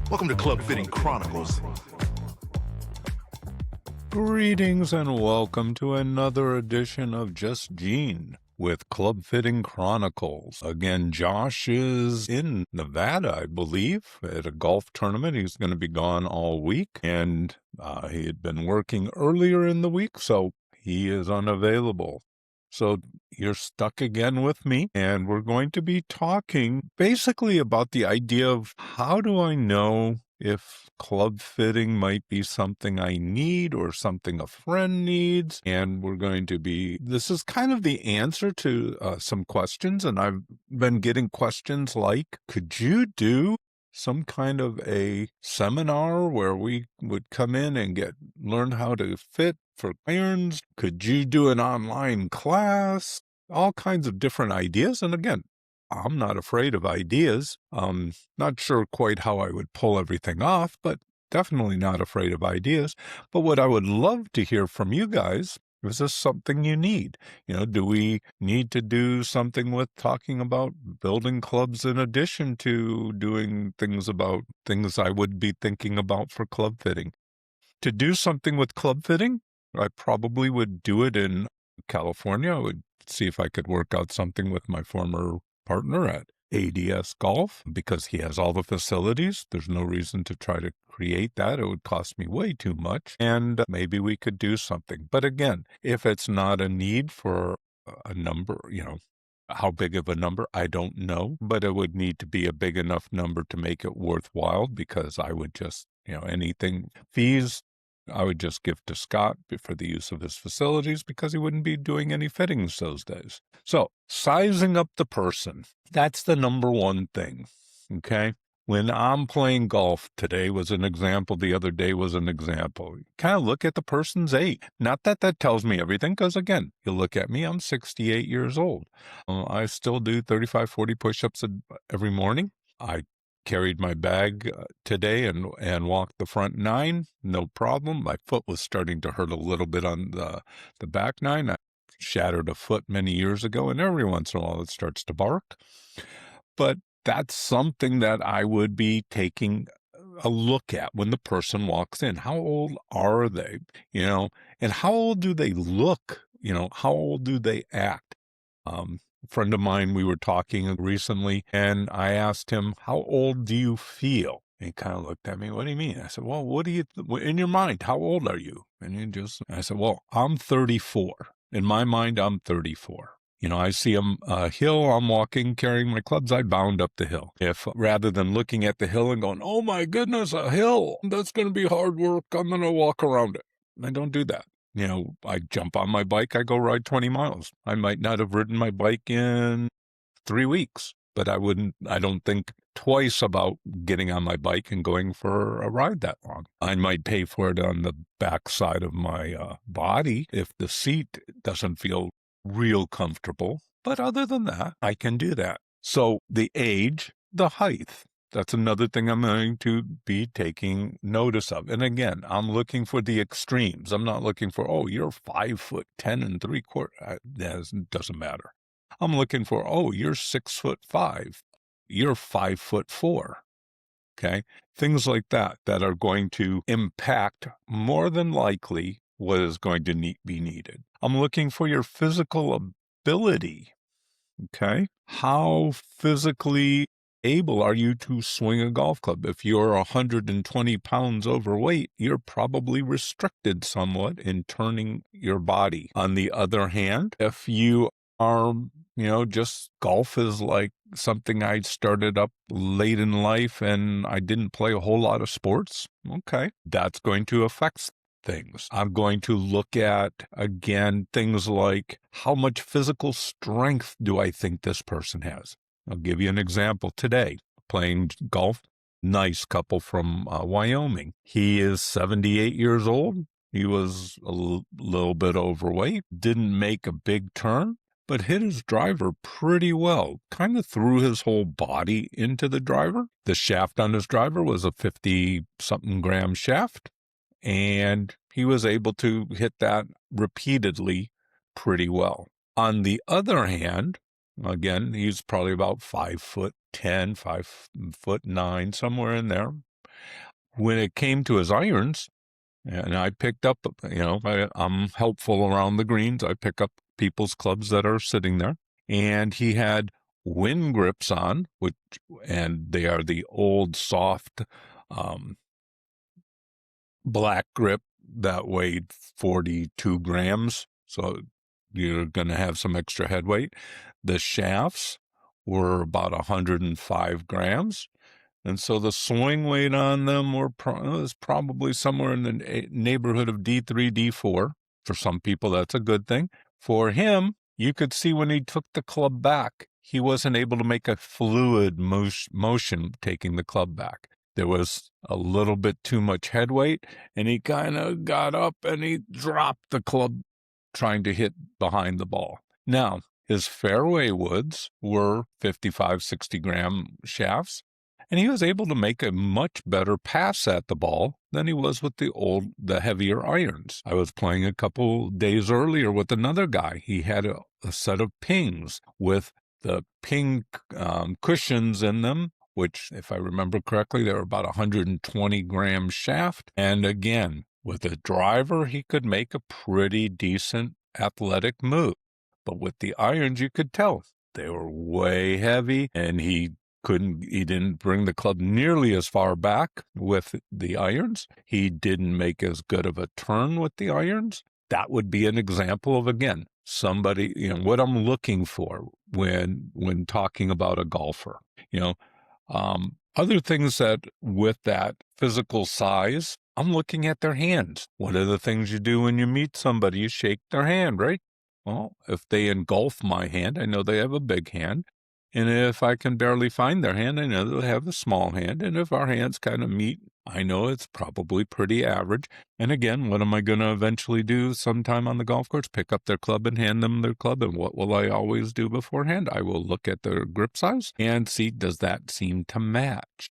Welcome to Club Fitting Chronicles. Greetings and welcome to another edition of Just Gene with Club Fitting Chronicles. Again, Josh is in Nevada, I believe, at a golf tournament. He's going to be gone all week, and he had been working earlier in the week, so he is unavailable. So you're stuck again with me, and we're going to be talking basically about the idea of how do I know if club fitting might be something I need or something a friend needs. And this is kind of the answer to some questions. And I've been getting questions like, could you do some kind of a seminar where we would come in and learn how to fit for irons? Could you do an online class? All kinds of different ideas. And again, I'm not afraid of ideas. Not sure quite how I would pull everything off, but definitely not afraid of ideas. But what I would love to hear from you guys, is this something you need? Do we need to do something with talking about building clubs in addition to doing things I would be thinking about for club fitting? To do something with club fitting, I probably would do it in California. I would see if I could work out something with my former partner at ADS Golf because he has all the facilities. There's no reason to try to create that. It would cost me way too much. And maybe we could do something. But again, if it's not a need for a number, how big of a number, I don't know. But it would need to be a big enough number to make it worthwhile because I would just, anything fees, I would just give to Scott for the use of his facilities because he wouldn't be doing any fittings those days. So sizing up the person, that's the number one thing, okay? When I'm playing golf, today was an example, the other day was an example. Kind of look at the person's age. Not that that tells me everything, because again, you look at me, I'm 68 years old. I still do 35, 40 push-ups every morning. I carried my bag today and walked the front 9, no problem. My foot was starting to hurt a little bit on the back 9. I shattered a foot many years ago, and every once in a while it starts to bark. But that's something that I would be taking a look at when the person walks in. How old are they? And how old do they look? How old do they act? Friend of mine, we were talking recently, and I asked him, how old do you feel? And he kind of looked at me, what do you mean? I said, well, what do you, in your mind, how old are you? And I said, well, I'm 34. In my mind, I'm 34. I see a hill, I'm walking, carrying my clubs, I bound up the hill. If rather than looking at the hill and going, oh my goodness, a hill, that's going to be hard work, I'm going to walk around it. I don't do that. I jump on my bike, I go ride 20 miles. I might not have ridden my bike in 3 weeks, but I don't think twice about getting on my bike and going for a ride that long. I might pay for it on the backside of my body if the seat doesn't feel real comfortable. But other than that, I can do that. So the age, the height. That's another thing I'm going to be taking notice of. And again, I'm looking for the extremes. I'm not looking for, oh, you're 5'10" and 3/4. That doesn't matter. I'm looking for, oh, you're 6'5". You're 5'4". Okay. Things like that are going to impact more than likely what is going to be needed. I'm looking for your physical ability. Okay. How physically able are you to swing a golf club? If you're 120 pounds overweight, you're probably restricted somewhat in turning your body. On the other hand, if you are, just golf is like something I started up late in life and I didn't play a whole lot of sports. Okay. That's going to affect things. I'm going to look at, again, things like how much physical strength do I think this person has? I'll give you an example today. Playing golf, nice couple from Wyoming. He is 78 years old. He was a little bit overweight, didn't make a big turn, but hit his driver pretty well. Kind of threw his whole body into the driver. The shaft on his driver was a 50-something gram shaft. And he was able to hit that repeatedly pretty well. On the other hand, again, he's probably about 5'10", 5'9", somewhere in there. when it came to his irons, and I picked up, I'm helpful around the greens. I pick up people's clubs that are sitting there. And he had wind grips on, and they are the old soft black grip that weighed 42 grams. So you're going to have some extra head weight. The shafts were about 105 grams. And so the swing weight on them was probably somewhere in the neighborhood of D3, D4. For some people, that's a good thing. For him, you could see when he took the club back, he wasn't able to make a fluid motion taking the club back. There was a little bit too much head weight, and he kind of got up and he dropped the club trying to hit behind the ball. Now, his fairway woods were 55, 60-gram shafts, and he was able to make a much better pass at the ball than he was with the heavier irons. I was playing a couple days earlier with another guy. He had a set of pings with the ping cushions in them, which, if I remember correctly, they were about 120-gram shaft. And again, with a driver, he could make a pretty decent athletic move. But with the irons, you could tell they were way heavy, and he didn't bring the club nearly as far back with the irons. He didn't make as good of a turn with the irons. That would be an example of, again, somebody, what I'm looking for when talking about a golfer. Other things that with that physical size, I'm looking at their hands. What are the things you do when you meet somebody? You shake their hand, right? Well, if they engulf my hand, I know they have a big hand. And if I can barely find their hand, I know they'll have a small hand. And if our hands kind of meet, I know it's probably pretty average. And again, what am I going to eventually do sometime on the golf course? Pick up their club and hand them their club. And what will I always do beforehand? I will look at their grip size and see, does that seem to match?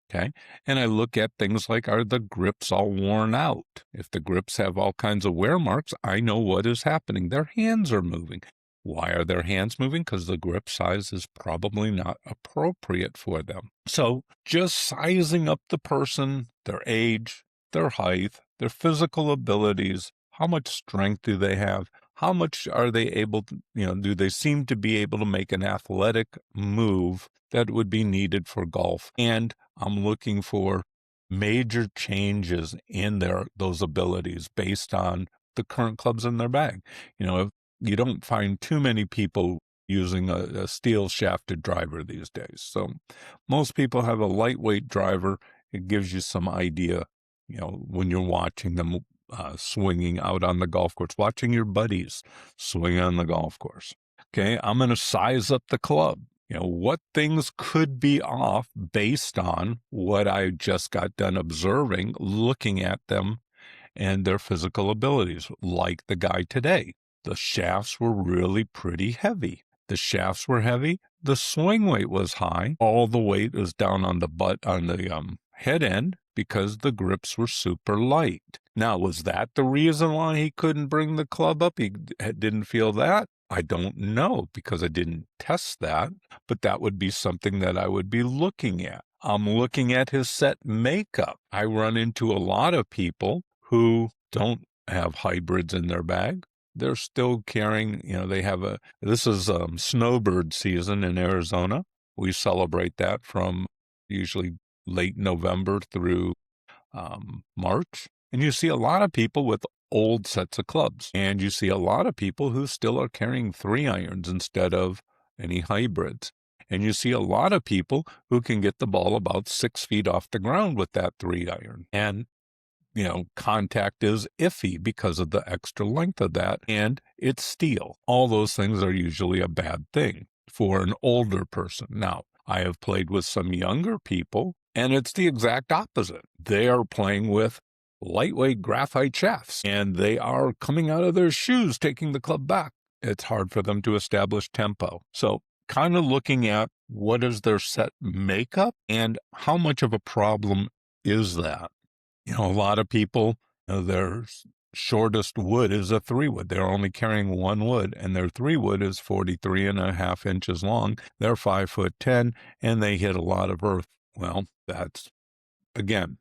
Okay. And I look at things like, are the grips all worn out? If the grips have all kinds of wear marks, I know what is happening. Their hands are moving. Why are their hands moving? Because the grip size is probably not appropriate for them. So just sizing up the person, their age, their height, their physical abilities, how much strength do they have? How much are they able to, do they seem to be able to make an athletic move that would be needed for golf? And I'm looking for major changes in those abilities based on the current clubs in their bag. You don't find too many people using a steel shafted driver these days. So most people have a lightweight driver. It gives you some idea, when you're watching them swinging out on the golf course, watching your buddies swing on the golf course. Okay, I'm going to size up the club. What things could be off based on what I just got done observing, looking at them and their physical abilities, like the guy today. The shafts were really pretty heavy. The shafts were heavy. The swing weight was high. All the weight was down on the head end because the grips were super light. Now, was that the reason why he couldn't bring the club up? He didn't feel that? I don't know because I didn't test that, but that would be something that I would be looking at. I'm looking at his set makeup. I run into a lot of people who don't have hybrids in their bag. They're still carrying, this is snowbird season in Arizona. We celebrate that from usually late November through March. And you see a lot of people with old sets of clubs. And you see a lot of people who still are carrying 3-irons instead of any hybrids. And you see a lot of people who can get the ball about 6 feet off the ground with that 3-iron. And contact is iffy because of the extra length of that, and it's steel. All those things are usually a bad thing for an older person. Now, I have played with some younger people, and it's the exact opposite. They are playing with lightweight graphite shafts, and they are coming out of their shoes, taking the club back. It's hard for them to establish tempo. So kind of looking at what is their set makeup and how much of a problem is that? A lot of people, their shortest wood is a 3-wood. They're only carrying 1 wood, and their 3-wood is 43.5 inches long. They're 5'10", and they hit a lot of earth. Well, that's, again,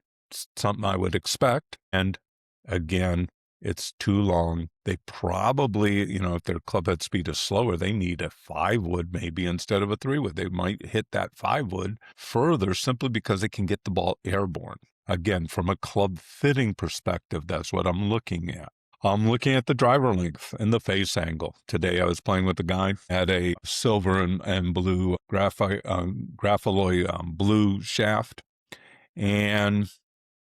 something I would expect. And again, it's too long. They probably, if their club head speed is slower, they need a 5-wood maybe instead of a 3-wood. They might hit that 5-wood further simply because they can get the ball airborne. Again, from a club fitting perspective, that's what I'm looking at. I'm looking at the driver length and the face angle. Today I was playing with a guy, had a silver and blue graphite blue shaft, and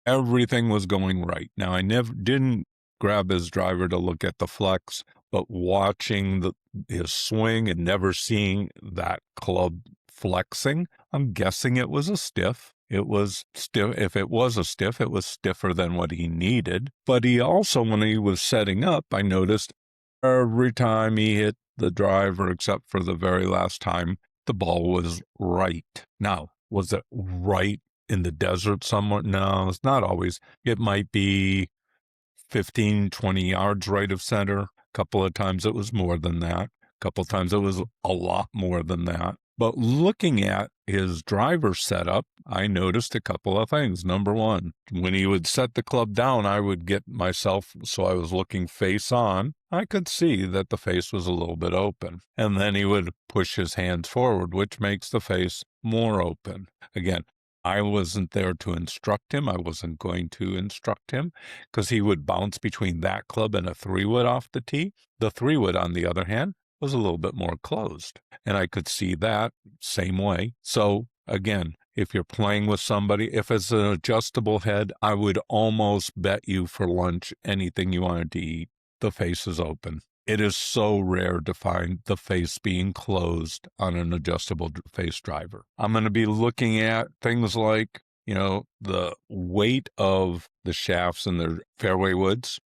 everything was going right. Now, I didn't grab his driver to look at the flex, but watching his swing and never seeing that club flexing, I'm guessing it was a stiff. It was stiff. If it was a stiff, it was stiffer than what he needed. But he also, when he was setting up, I noticed every time he hit the driver, except for the very last time, the ball was right. Now, was it right in the desert somewhere? No, it's not always. It might be 15, 20 yards right of center. A couple of times it was more than that. A couple of times it was a lot more than that. But looking at his driver setup, I noticed a couple of things. Number one, when he would set the club down, I would get myself, so I was looking face on. I could see that the face was a little bit open. And then he would push his hands forward, which makes the face more open. Again, I wasn't there to instruct him. I wasn't going to instruct him because he would bounce between that club and a 3-wood off the tee. The 3-wood, on the other hand, was a little bit more closed. And I could see that same way. So again, if you're playing with somebody, if it's an adjustable head, I would almost bet you for lunch anything you wanted to eat, the face is open. It is so rare to find the face being closed on an adjustable face driver. I'm going to be looking at things like, the weight of the shafts and their fairway woods,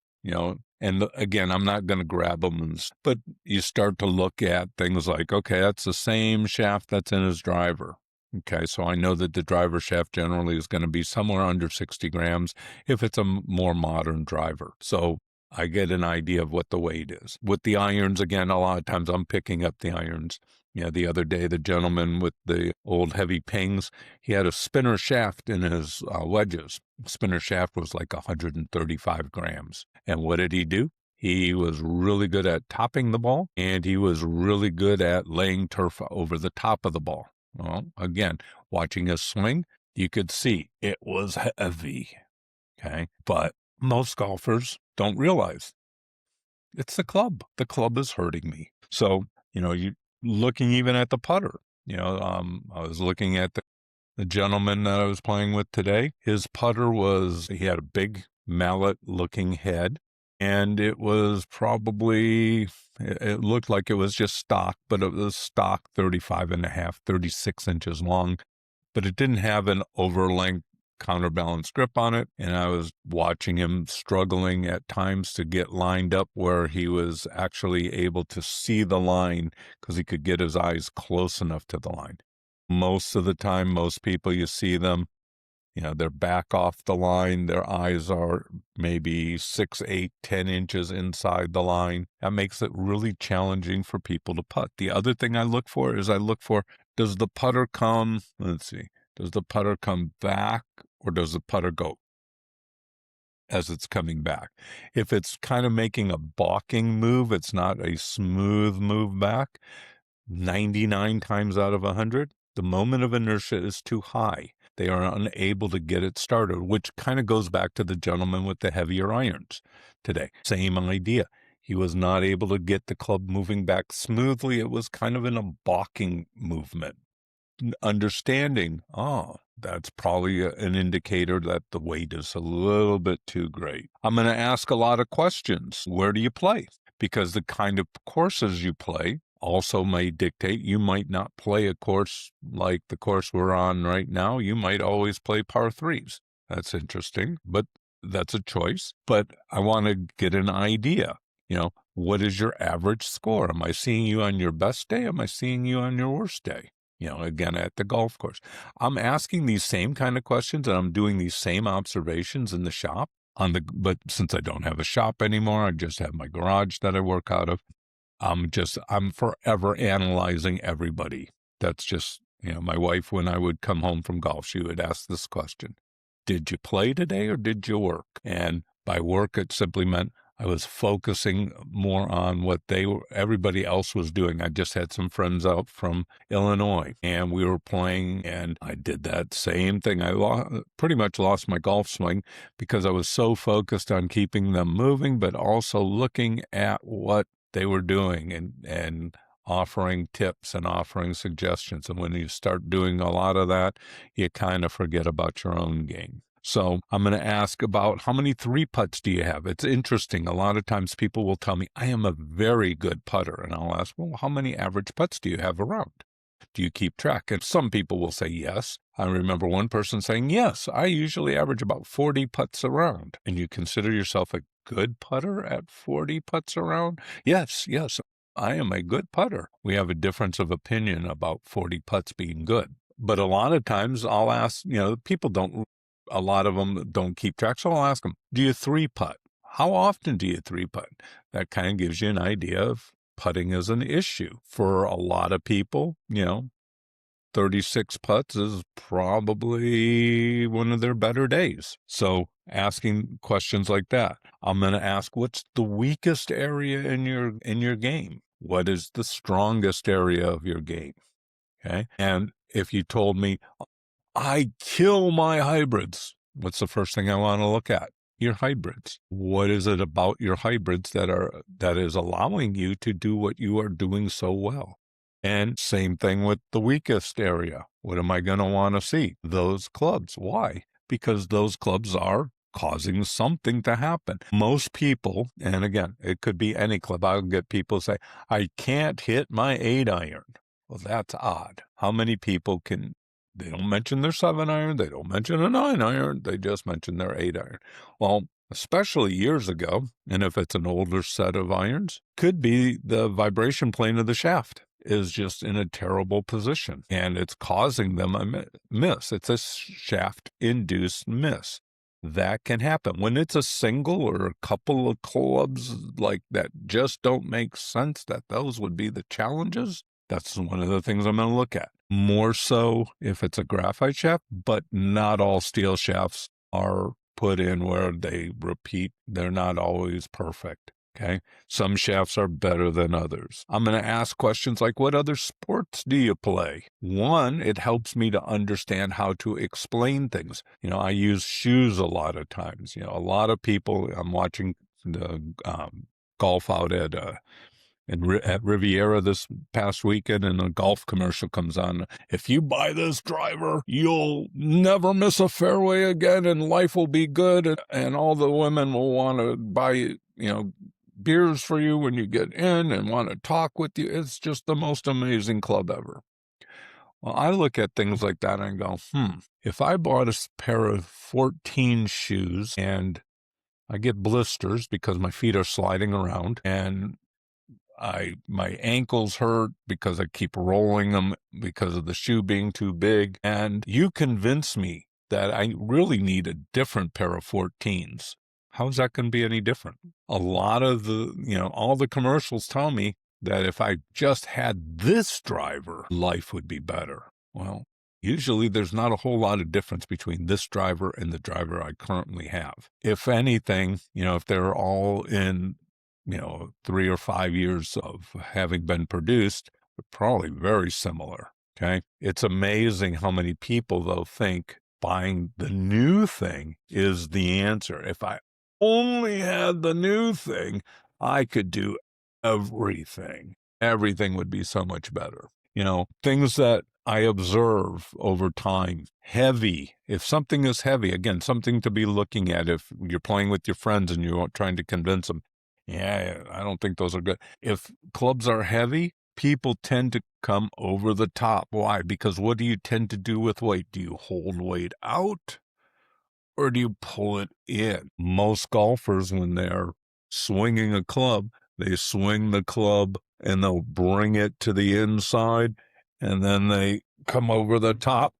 and again, I'm not going to grab them, but you start to look at things like, okay, that's the same shaft that's in his driver. Okay, so I know that the driver shaft generally is going to be somewhere under 60 grams if it's a more modern driver. So I get an idea of what the weight is. With the irons, again, a lot of times I'm picking up the irons. The other day, the gentleman with the old heavy pings, he had a spinner shaft in his wedges. Spinner shaft was like 135 grams. And what did he do? He was really good at topping the ball, and he was really good at laying turf over the top of the ball. Well, again, watching his swing, you could see it was heavy. Okay. But most golfers don't realize it's the club. The club is hurting me. So, you looking even at the putter, I was looking at the gentleman that I was playing with today. His putter he had a big mallet looking head, and it was probably, it looked like it was just stock, but it was stock 35.5, 36 inches long, but it didn't have an overlength counterbalance grip on it. And I was watching him struggling at times to get lined up where he was actually able to see the line because he could get his eyes close enough to the line. Most of the time, most people, you see them, they're back off the line. Their eyes are maybe 6, 8, 10 inches inside the line. That makes it really challenging for people to putt. The other thing I look for, does the putter come, does the putter come back or does the putter go as it's coming back? If it's kind of making a balking move, it's not a smooth move back. 99 times out of 100, the moment of inertia is too high. They are unable to get it started, which kind of goes back to the gentleman with the heavier irons today. Same idea. He was not able to get the club moving back smoothly. It was kind of in a balking movement. Understanding, that's probably an indicator that the weight is a little bit too great. I'm going to ask a lot of questions. Where do you play? Because the kind of courses you play also may dictate. You might not play a course like the course we're on right now. You might always play par threes. That's interesting, but that's a choice. But I want to get an idea. What is your average score? Am I seeing you on your best day? Am I seeing you on your worst day? Again, at the golf course. I'm asking these same kind of questions and I'm doing these same observations in the shop but since I don't have a shop anymore, I just have my garage that I work out of. I'm forever analyzing everybody. That's just, my wife, when I would come home from golf, she would ask this question. did you play today or did you work? And by work, it simply meant I was focusing more on what everybody else was doing. I just had some friends out from Illinois and we were playing, and I did that same thing. I pretty much lost my golf swing because I was so focused on keeping them moving, but also looking at what they were doing and offering tips and offering suggestions. And when you start doing a lot of that, you kind of forget about your own game. So I'm going to ask about how many 3-putts do you have? It's interesting. A lot of times people will tell me, I am a very good putter. And I'll ask, well, how many average putts do you have around? Do you keep track? And some people will say yes. I remember one person saying, yes, I usually average about 40 putts around. And you consider yourself a good putter at 40 putts around? Yes, I am a good putter. We have a difference of opinion about 40 putts being good. But a lot of times I'll ask, a lot of them don't keep track. So I'll ask them, do you 3-putt? How often do you 3-putt? That kind of gives you an idea of putting as an issue. For a lot of people, 36 putts is probably one of their better days. So asking questions like that. I'm going to ask, what's the weakest area in your game? What is the strongest area of your game? Okay. And if you told me, I kill my hybrids, what's the first thing I want to look at? Your hybrids. What is it about your hybrids that is allowing you to do what you are doing so well? And same thing with the weakest area. What am I going to want to see? Those clubs. Why? Because those clubs are causing something to happen. Most people, and again, it could be any club. I'll get people say, I can't hit my 8-iron. Well, that's odd. How many people they don't mention their 7-iron, they don't mention a 9-iron, they just mention their 8-iron. Well, especially years ago, and if it's an older set of irons, could be the vibration plane of the shaft is just in a terrible position, and it's causing them a miss. It's a shaft-induced miss. That can happen. When it's a single or a couple of clubs like that just don't make sense, those would be the challenges. That's one of the things I'm going to look at. More so if it's a graphite shaft, but not all steel shafts are put in where they repeat. They're not always perfect. Okay. Some shafts are better than others. I'm going to ask questions like, what other sports do you play? One, it helps me to understand how to explain things. I use shoes a lot of times. A lot of people, I'm watching the golf out at Riviera this past weekend, and a golf commercial comes on. If you buy this driver, you'll never miss a fairway again, and life will be good, and all the women will want to buy, beers for you when you get in and want to talk with you. It's just the most amazing club ever. Well, I look at things like that and go, if I bought a pair of 14 shoes and I get blisters because my feet are sliding around, and my ankles hurt because I keep rolling them because of the shoe being too big, and you convince me that I really need a different pair of 14s. How's that going to be any different? A lot of all the commercials tell me that if I just had this driver, life would be better. Well, usually there's not a whole lot of difference between this driver and the driver I currently have. If anything, if they're all in 3 or 5 years of having been produced, are probably very similar. Okay. It's amazing how many people, though, think buying the new thing is the answer. If I only had the new thing, I could do everything. Everything would be so much better. Things that I observe over time. Heavy. If something is heavy, again, something to be looking at if you're playing with your friends and you're trying to convince them, yeah, I don't think those are good. If clubs are heavy, people tend to come over the top. Why? Because what do you tend to do with weight? Do you hold weight out or do you pull it in? Most golfers, when they're swinging a club, they swing the club and they'll bring it to the inside and then they come over the top.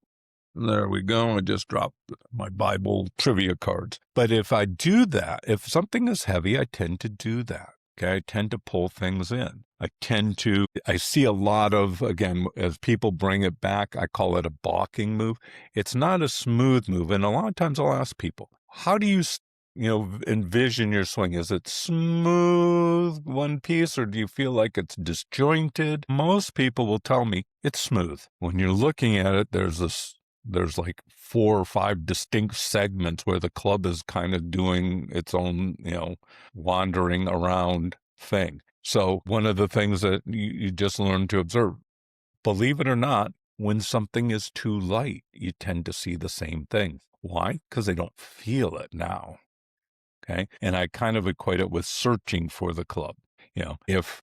There we go. I just dropped my Bible trivia cards. But if I do that, if something is heavy, I tend to do that. Okay. I tend to pull things in. I see a lot of, again, as people bring it back, I call it a balking move. It's not a smooth move. And a lot of times I'll ask people, how do you, envision your swing? Is it smooth, one piece, or do you feel like it's disjointed? Most people will tell me it's smooth. When you're looking at it, there's like 4 or 5 distinct segments where the club is kind of doing its own, wandering around thing. So one of the things that you just learn to observe, believe it or not, when something is too light, you tend to see the same thing. Why? Because they don't feel it now. Okay. And I kind of equate it with searching for the club. If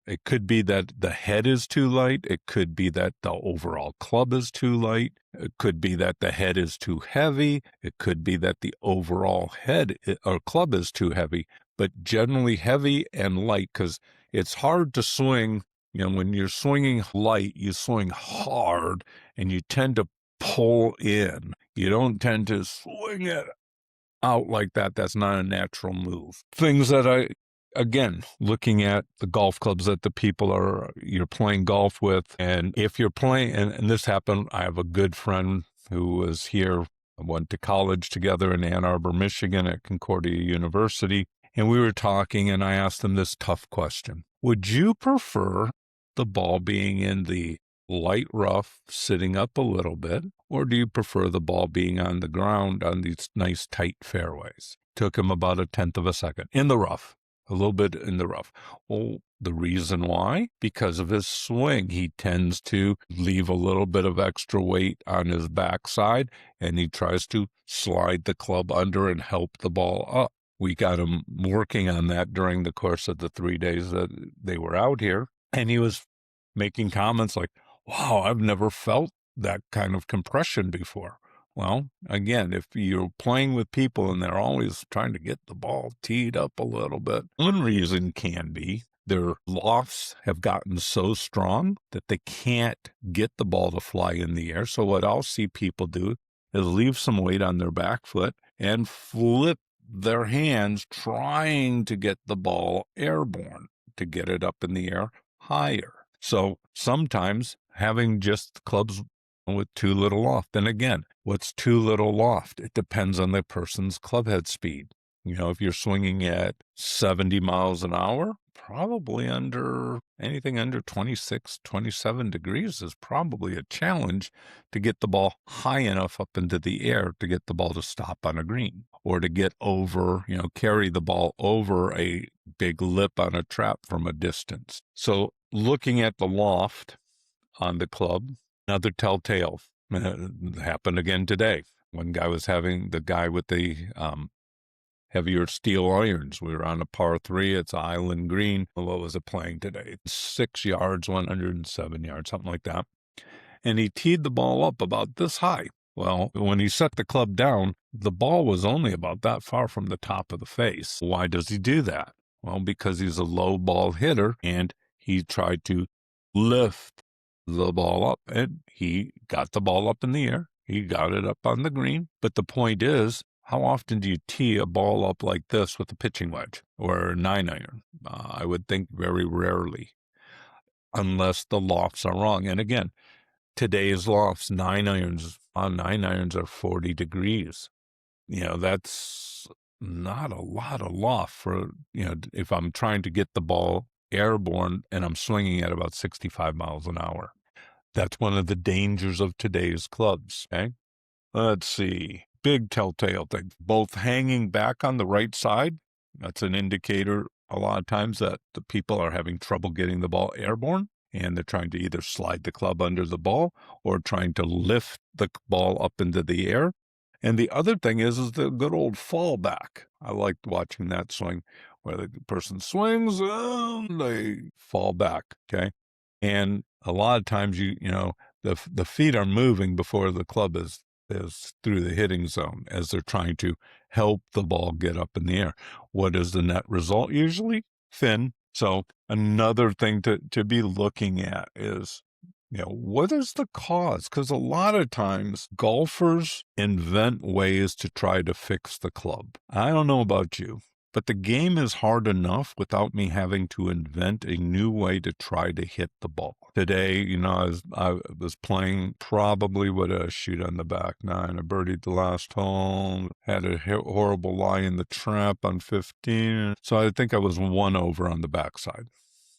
it could be that the head is too light. It could be that the overall club is too light. It could be that the head is too heavy. It could be that the overall head or club is too heavy, but generally heavy and light, because it's hard to swing. When you're swinging light, you swing hard and you tend to pull in. You don't tend to swing it out like that. That's not a natural move. Things that again, looking at the golf clubs that the people you're playing golf with. And if you're playing, and this happened, I have a good friend who was here, went to college together in Ann Arbor, Michigan at Concordia University. And we were talking and I asked him this tough question. Would you prefer the ball being in the light rough, sitting up a little bit, or do you prefer the ball being on the ground on these nice tight fairways? Took him about 1/10 of a second. In the rough. A little bit in the rough. Well, the reason why? Because of his swing. He tends to leave a little bit of extra weight on his backside, and he tries to slide the club under and help the ball up. We got him working on that during the course of the 3 days that they were out here, and he was making comments like, wow, I've never felt that kind of compression before. Well, again, if you're playing with people and they're always trying to get the ball teed up a little bit, one reason can be their lofts have gotten so strong that they can't get the ball to fly in the air. So what I'll see people do is leave some weight on their back foot and flip their hands trying to get the ball airborne, to get it up in the air higher. So sometimes having just clubs with too little loft. And again, what's too little loft? It depends on the person's club head speed. If you're swinging at 70 miles an hour, probably anything under 26, 27 degrees is probably a challenge to get the ball high enough up into the air to get the ball to stop on a green, or to get over, carry the ball over a big lip on a trap from a distance. So looking at the loft on the club, another telltale happened again today. One guy was having the guy with the heavier steel irons. We were on a par 3. It's island green. What was it playing today? 6 yards, 107 yards, something like that. And he teed the ball up about this high. Well, when he set the club down, the ball was only about that far from the top of the face. Why does he do that? Well, because he's a low ball hitter and he tried to lift the ball up, and he got the ball up in the air. He got it up on the green. But the point is, how often do you tee a ball up like this with a pitching wedge or a 9-iron? I would think very rarely, unless the lofts are wrong. And again, today's lofts, 9-irons are 40 degrees. That's not a lot of loft for, if I'm trying to get the ball airborne and I'm swinging at about 65 miles an hour. That's one of the dangers of today's clubs. Okay. Let's see. Big telltale thing. Both hanging back on the right side. That's an indicator a lot of times that the people are having trouble getting the ball airborne, and they're trying to either slide the club under the ball or trying to lift the ball up into the air. And the other thing is the good old fallback. I liked watching that swing where the person swings and they fall back. Okay. And a lot of times the feet are moving before the club is through the hitting zone as they're trying to help the ball get up in the air. What is the net result usually? Thin. So another thing to be looking at is, what is the cause? Because a lot of times golfers invent ways to try to fix the club. I don't know about you, but the game is hard enough without me having to invent a new way to try to hit the ball. Today, I was playing probably with a shoot on the back nine. I birdied the last hole, had a horrible lie in the trap on 15. So I think I was 1 over on the backside.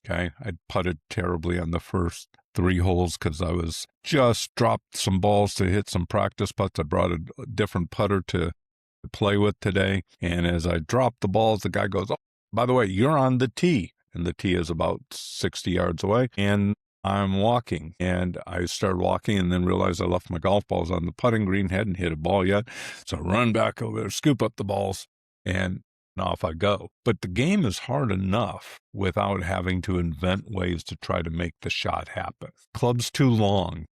Okay. I putted terribly on the first 3 holes because I was just dropped some balls to hit some practice putts. I brought a different putter to play with today. And as I dropped the balls, the guy goes, "Oh, by the way, you're on the tee." And the tee is about 60 yards away. And I'm walking. And I started walking and then realized I left my golf balls on the putting green, hadn't hit a ball yet. So I run back over there, scoop up the balls, and off I go. But the game is hard enough without having to invent ways to try to make the shot happen. Club's too long.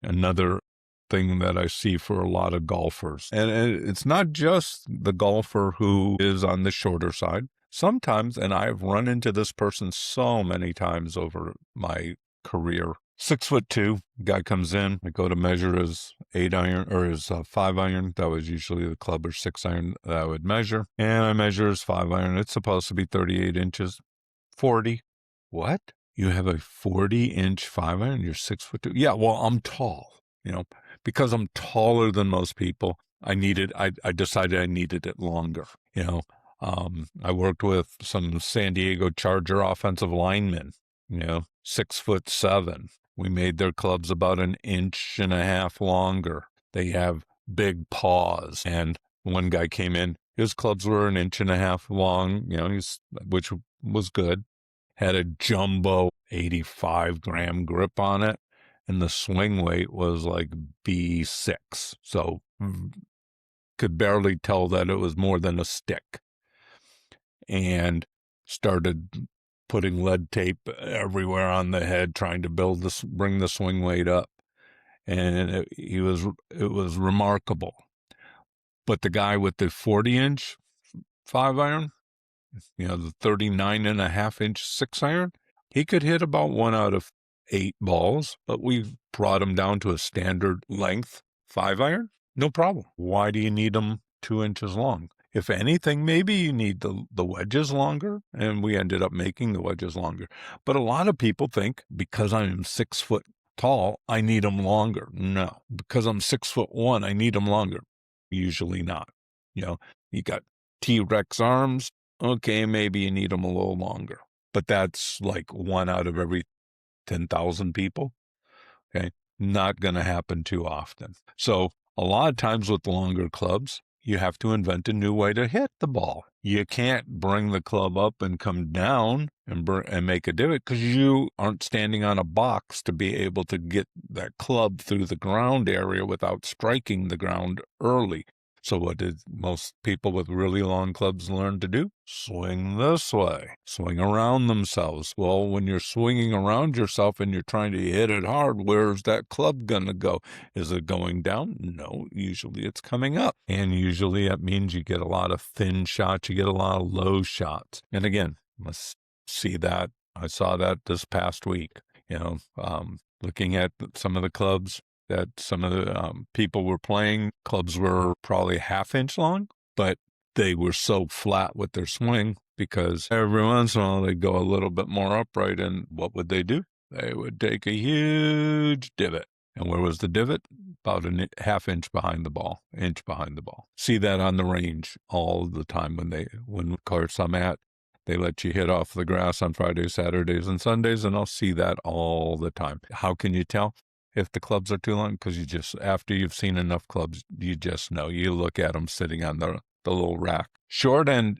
Another thing that I see for a lot of golfers. And it's not just the golfer who is on the shorter side. Sometimes, and I've run into this person so many times over my career, 6'2", guy comes in, I go to measure his 8-iron or his 5-iron. That was usually the club or 6-iron that I would measure. And I measure his 5-iron. It's supposed to be 38 inches, 40. What? You have a 40-inch 5-iron? You're 6'2"? Yeah, well, I'm tall, because I'm taller than most people. I decided I needed it longer, I worked with some San Diego Charger offensive linemen, 6'7". We made their clubs about 1.5 inches longer. They have big paws. And one guy came in, his clubs were 1.5 inches long, which was good. Had a jumbo 85-gram grip on it. And the swing weight was like B6. So could barely tell that it was more than a stick. And started putting lead tape everywhere on the head, trying to bring the swing weight up. And it was remarkable. But the guy with the 40-inch 5-iron, the 39.5-inch 6-iron, he could hit about 1 out of 8 balls, but we brought him down to a standard length 5-iron. No problem. Why do you need them 2 inches long? If anything, maybe you need the wedges longer, and we ended up making the wedges longer. But a lot of people think because I'm 6 foot tall, I need them longer. No, because I'm 6'1", I need them longer. Usually not. You got T-Rex arms. Okay, maybe you need them a little longer. But that's like 1 out of every 10,000 people. Okay, not going to happen too often. So a lot of times with longer clubs, you have to invent a new way to hit the ball. You can't bring the club up and come down and make a divot because you aren't standing on a box to be able to get that club through the ground area without striking the ground early. So what did most people with really long clubs learn to do? Swing this way, swing around themselves. Well, when you're swinging around yourself and you're trying to hit it hard, where's that club going to go? Is it going down? No, usually it's coming up. And usually that means you get a lot of thin shots, you get a lot of low shots. And again, let's see that. I saw that this past week, looking at some of the clubs that some of the people were playing. Clubs were probably 1/2 inch long, but they were so flat with their swing because every once in a while they'd go a little bit more upright, and what would they do? They would take a huge divot. And where was the divot? About 1/2 inch behind the ball, inch behind the ball. See that on the range all the time when course I'm at. They let you hit off the grass on Fridays, Saturdays, and Sundays, and I'll see that all the time. How can you tell if the clubs are too long? Because after you've seen enough clubs, you just know. You look at them sitting on the little rack. Short irons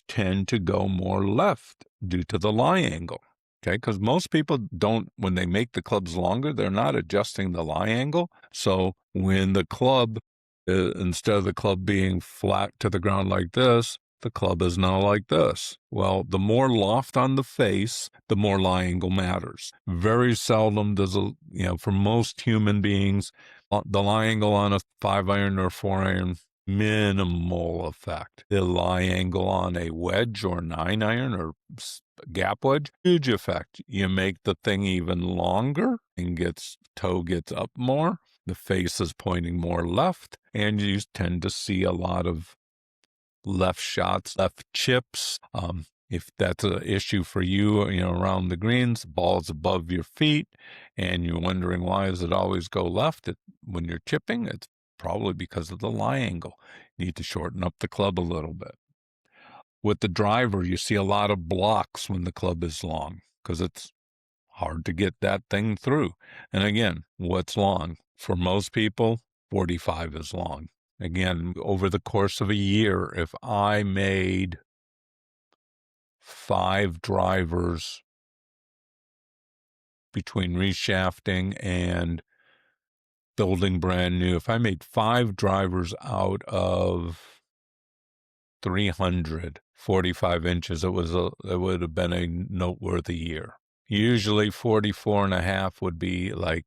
tend to go more left due to the lie angle. Okay, because most people don't, when they make the clubs longer, they're not adjusting the lie angle. So when the club, instead of the club being flat to the ground like this, the club is now like this. Well, the more loft on the face, the more lie angle matters. Very seldom does, for most human beings, the lie angle on a 5-iron or 4-iron, minimal effect. The lie angle on a wedge or 9-iron or gap wedge, huge effect. You make the thing even longer and toe gets up more. The face is pointing more left, and you tend to see a lot of left shots, left chips. If that's an issue for you, around the greens, the ball's above your feet, and you're wondering why does it always go left when you're chipping, it's probably because of the lie angle. You need to shorten up the club a little bit. With the driver, you see a lot of blocks when the club is long because it's hard to get that thing through. And again, what's long? For most people, 45 is long. Again, over the course of a year, if I made 5 drivers between reshafting and building brand new, if I made 5 drivers out of 345 inches, it would have been a noteworthy year. Usually 44.5 would be like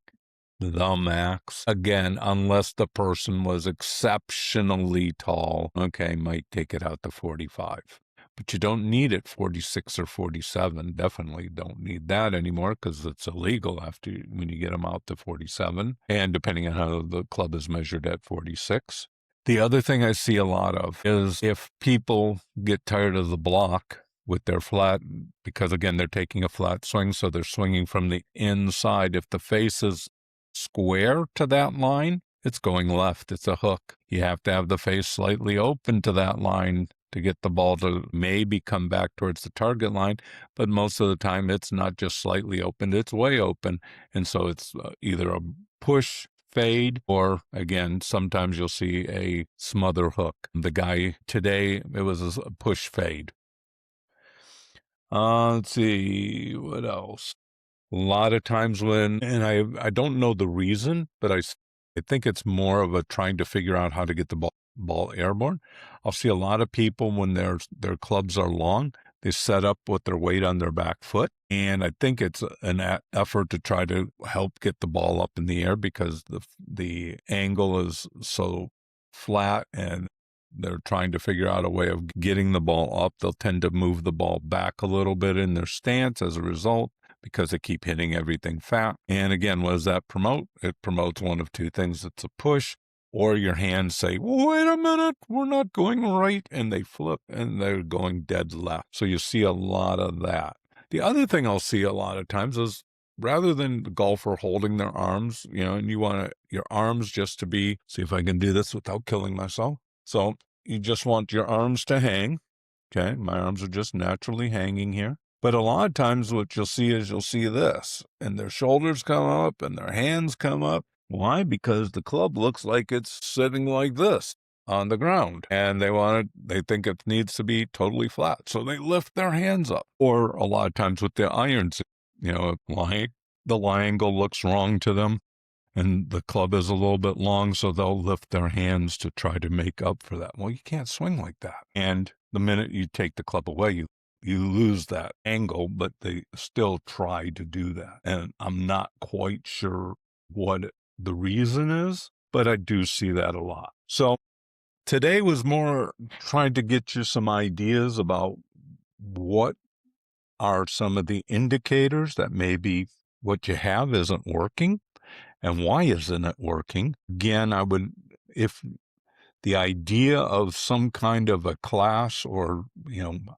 the max. Again, unless the person was exceptionally tall, okay, might take it out to 45. But you don't need it 46 or 47. Definitely don't need that anymore because it's illegal when you get them out to 47. And depending on how the club is measured at 46. The other thing I see a lot of is if people get tired of the block with their flat, because again, they're taking a flat swing, so they're swinging from the inside. If the face is square to that line, it's going left. It's a hook. You have to have the face slightly open to that line to get the ball to maybe come back towards the target line. But most of the time, it's not just slightly open, it's way open. And so it's either a push, fade, or again, sometimes you'll see a smother hook. The guy today, it was a push fade. Let's see, what else? A lot of times and I don't know the reason, but I think it's more of a trying to figure out how to get the ball airborne. I'll see a lot of people when their clubs are long, they set up with their weight on their back foot. And I think it's an effort to try to help get the ball up in the air because the angle is so flat and they're trying to figure out a way of getting the ball up. They'll tend to move the ball back a little bit in their stance as a result because they keep hitting everything fat. And again, what does that promote? It promotes one of two things. It's a push, or your hands say, wait a minute, we're not going right. And they flip and they're going dead left. So you see a lot of that. The other thing I'll see a lot of times is rather than the golfer holding their arms, and you want your arms just to be, see if I can do this without killing myself. So you just want your arms to hang. Okay, my arms are just naturally hanging here. But a lot of times what you'll see is this, and their shoulders come up and their hands come up. Why? Because the club looks like it's sitting like this on the ground, and they think it needs to be totally flat. So they lift their hands up. Or a lot of times with the irons, the lie angle looks wrong to them, and the club is a little bit long, so they'll lift their hands to try to make up for that. Well, you can't swing like that. And the minute you take the club away, you lose that angle, but they still try to do that. And I'm not quite sure what the reason is, but I do see that a lot. So today was more trying to get you some ideas about what are some of the indicators that maybe what you have isn't working and why isn't it working. Again, if the idea of some kind of a class or,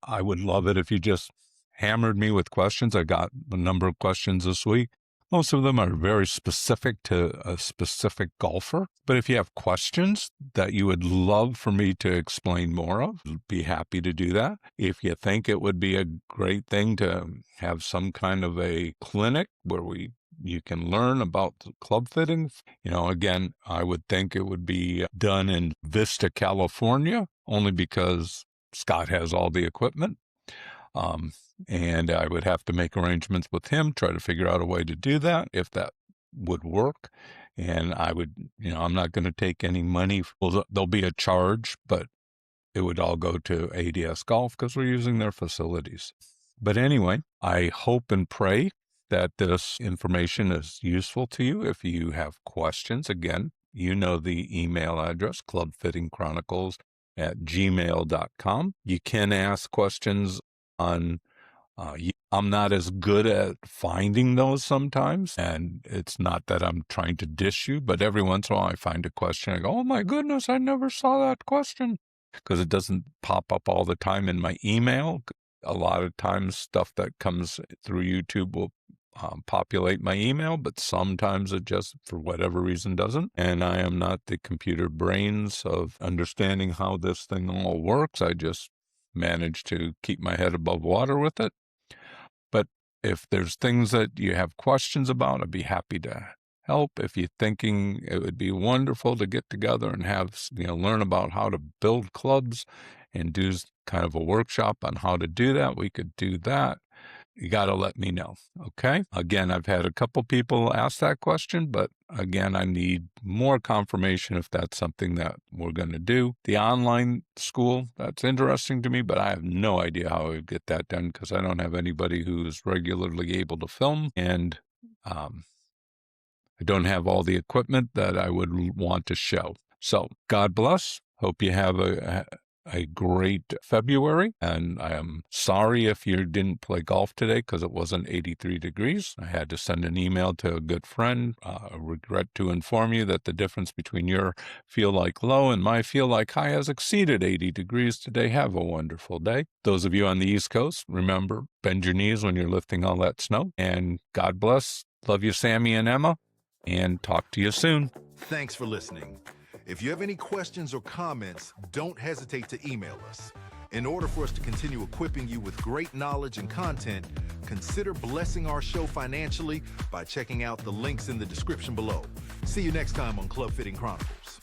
I would love it if you just hammered me with questions. I got a number of questions this week. Most of them are very specific to a specific golfer. But if you have questions that you would love for me to explain more of, I'd be happy to do that. If you think it would be a great thing to have some kind of a clinic where you can learn about club fitting. Again, I would think it would be done in Vista, California, only because Scott has all the equipment. And I would have to make arrangements with him, try to figure out a way to do that, if that would work. And I would, I'm not going to take any money. Well, there'll be a charge, but it would all go to ADS Golf because we're using their facilities. But anyway, I hope and pray that this information is useful to you. If you have questions, again, the email address, clubfittingchronicles@gmail.com. You can ask questions on, I'm not as good at finding those sometimes, and it's not that I'm trying to dish you, but every once in a while I find a question, I go, oh my goodness, I never saw that question. because it doesn't pop up all the time in my email. A lot of times stuff that comes through YouTube will populate my email, but sometimes it just, for whatever reason, doesn't. And I am not the computer brains of understanding how this thing all works. I just manage to keep my head above water with it. But if there's things that you have questions about, I'd be happy to help. If you're thinking it would be wonderful to get together and have, learn about how to build clubs and do kind of a workshop on how to do that, we could do that. You got to let me know. Okay. Again, I've had a couple people ask that question, but again, I need more confirmation if that's something that we're going to do. The online school, that's interesting to me, but I have no idea how I would get that done because I don't have anybody who's regularly able to film, and I don't have all the equipment that I would want to show. So God bless. Hope you have a great February, and I am sorry if you didn't play golf today because it wasn't 83 degrees. I had to send an email to a good friend. I regret to inform you that the difference between your feel like low and my feel like high has exceeded 80 degrees today. Have a wonderful day. Those of you on the East Coast, remember, bend your knees when you're lifting all that snow, and God bless. Love you, Sammy and Emma, and talk to you soon. Thanks for listening. If you have any questions or comments, don't hesitate to email us. In order for us to continue equipping you with great knowledge and content, consider blessing our show financially by checking out the links in the description below. See you next time on Club Fitting Chronicles.